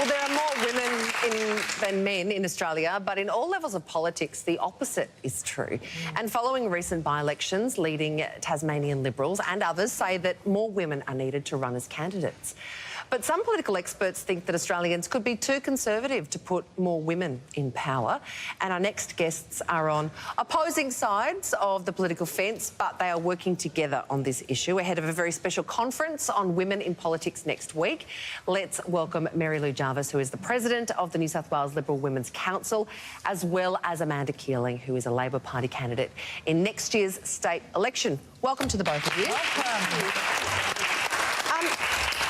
Well, there are more women than men in Australia, but in all levels of politics, the opposite is true. And following recent by-elections, leading Tasmanian Liberals and others say that more women are needed to run as candidates. But some political experts think that Australians could be too conservative to put more women in power. And our next guests are on opposing sides of the political fence, but they are working together on this issue ahead of a very special conference on women in politics next week. Let's welcome Mary Lou Jarvis, who is the president of the New South Wales Liberal Women's Council, as well as Amanda Keeling, who is a Labor Party candidate in next year's state election. Welcome to the both of you. Welcome.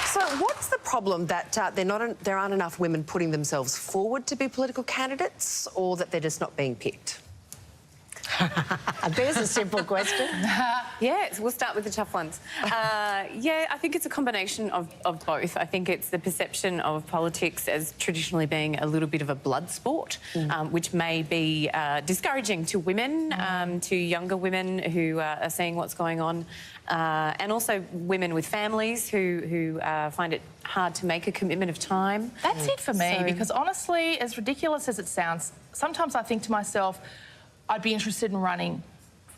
So what's the problem that there aren't enough women putting themselves forward to be political candidates, or that they're just not being picked? There's a simple question. Yes, we'll start with the tough ones. Yeah, I think it's a combination of both. I think it's the perception of politics as traditionally being a little bit of a blood sport, which may be discouraging to women, to younger women who are seeing what's going on, and also women with families who find it hard to make a commitment of time. That's it for me, because honestly, as ridiculous as it sounds, sometimes I think to myself, I'd be interested in running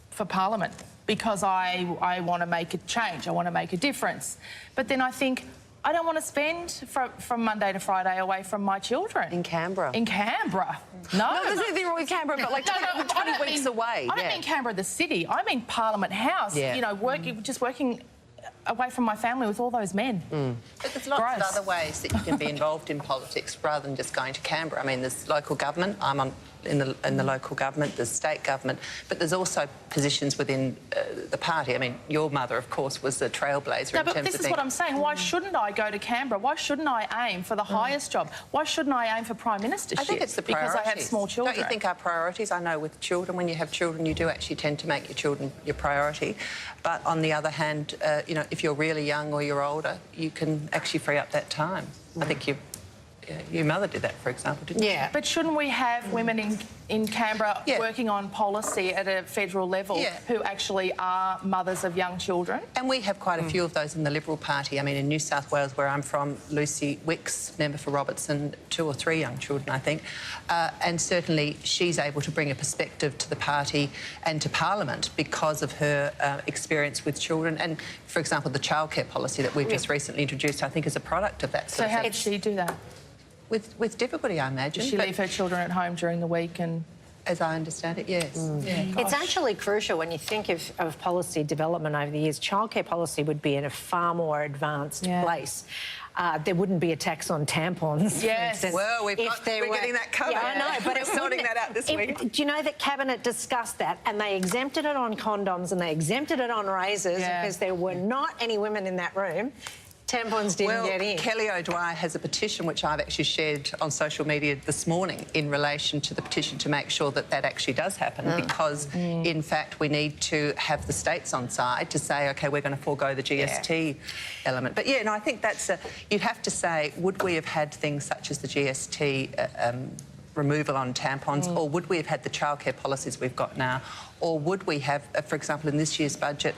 for Parliament because I want to make a change, I want to make a difference. But then I think, I don't want to spend from Monday to Friday away from my children. In Canberra. In Canberra. No. No, there's nothing wrong with Canberra, but like 20 weeks away. I don't mean Canberra the city, I mean Parliament House. Yeah. You know, just working away from my family with all those men. But there's lots of other ways that you can be involved in politics rather than just going to Canberra. I mean, there's local government. I'm in the local government, there's state government, but there's also positions within the party. I mean, your mother, of course, was a trailblazer in terms of... No, but this is what I'm saying. Why shouldn't I go to Canberra? Why shouldn't I aim for the highest job? Why shouldn't I aim for Prime Ministership? I think it's the priorities. Because I have small children. Don't you think our priorities? I know with children, when you have children, you do actually tend to make your children your priority. But on the other hand, you know, if you're really young or you're older, you can actually free up that time. I think your mother did that, for example, didn't she? Yeah, but shouldn't we have women in Canberra working on policy at a federal level who actually are mothers of young children? And we have quite a few of those in the Liberal Party. I mean, in New South Wales, where I'm from, Lucy Wicks, member for Robertson, 2 or 3 young children, I think. And certainly she's able to bring a perspective to the party and to Parliament because of her experience with children. And, for example, the childcare policy that we've just recently introduced, I think, is a product of that. So how did she do that? With difficulty, I imagine. Does she leave her children at home during the week and... As I understand it, yes. Yeah. It's actually crucial when you think of policy development over the years. Childcare policy would be in a far more advanced place. There wouldn't be a tax on tampons. Yes. Well, we're getting that covered. Yeah, I know, but we're sorting that out this week. Do you know that Cabinet discussed that and they exempted it on condoms and they exempted it on razors because there were not any women in that room. Tampons didn't get in. Kelly O'Dwyer has a petition which I've actually shared on social media this morning in relation to the petition to make sure that that actually does happen because, in fact, we need to have the states on side to say, OK, we're going to forego the GST element. But, yeah, no, I think that's you'd have to say, would we have had things such as the GST removal on tampons, or would we have had the childcare policies we've got now, or would we have, for example, in this year's budget,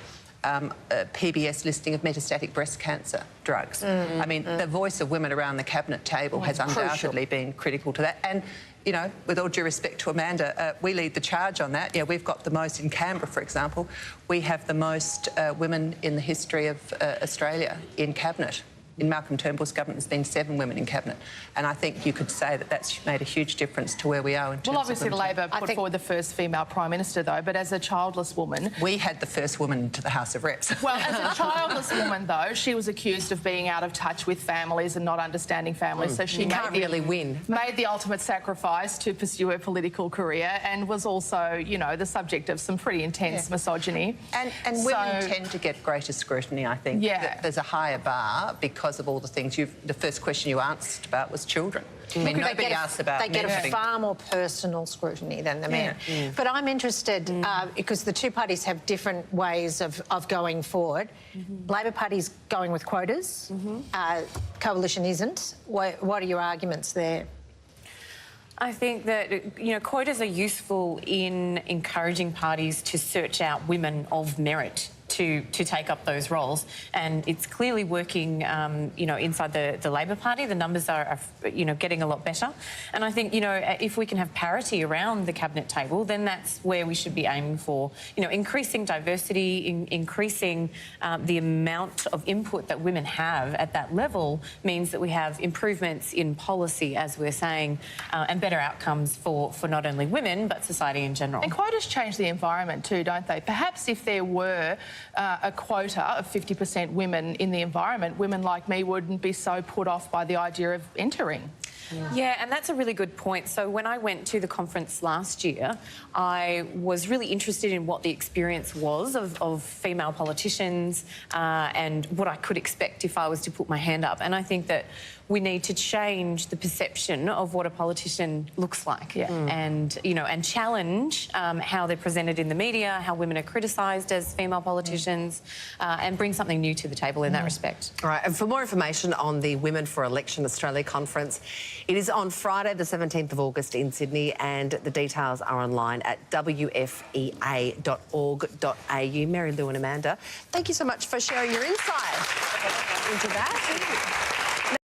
a PBS listing of metastatic breast cancer drugs. I mean, the voice of women around the cabinet table has undoubtedly been critical to that. And, you know, with all due respect to Amanda, we lead the charge on that. Yeah, we've got the most in Canberra, for example. We have the most women in the history of Australia in cabinet. In Malcolm Turnbull's government, there's been 7 women in cabinet, and I think you could say that that's made a huge difference to where we are in terms Well, obviously of Labor put forward the first female Prime Minister, though, but as a childless woman... We had the first woman to the House of Reps. Well, as a childless woman, though, she was accused of being out of touch with families and not understanding families, so she made the ultimate sacrifice to pursue her political career and was also, you know, the subject of some pretty intense misogyny. And women tend to get greater scrutiny, I think. Yeah. There's a higher bar because of all the things the first question you asked about was children. I mean, nobody asked about They get a far more personal scrutiny than the men. But I'm interested, because the two parties have different ways of going forward. Labor Party's going with quotas. Coalition isn't. What are your arguments there? I think that, you know, quotas are useful in encouraging parties to search out women of merit to take up those roles. And it's clearly working, you know, inside the Labor Party. The numbers are, you know, getting a lot better. And I think, you know, if we can have parity around the cabinet table, then that's where we should be aiming for. You know, increasing diversity, increasing the amount of input that women have at that level means that we have improvements in policy, as we're saying, and better outcomes for not only women, but society in general. And quotas change the environment too, don't they? Perhaps if there were a quota of 50% women in the environment, women like me wouldn't be so put off by the idea of entering. Yeah, and that's a really good point. So when I went to the conference last year, I was really interested in what the experience was of female politicians and what I could expect if I was to put my hand up. And I think that we need to change the perception of what a politician looks like, and you know, and challenge how they're presented in the media, how women are criticised as female politicians, and bring something new to the table in that respect. All right, and for more information on the Women for Election Australia conference, it is on Friday the 17th of August in Sydney, and the details are online at wfea.org.au. Mary Lou and Amanda, thank you so much for sharing your insight into that.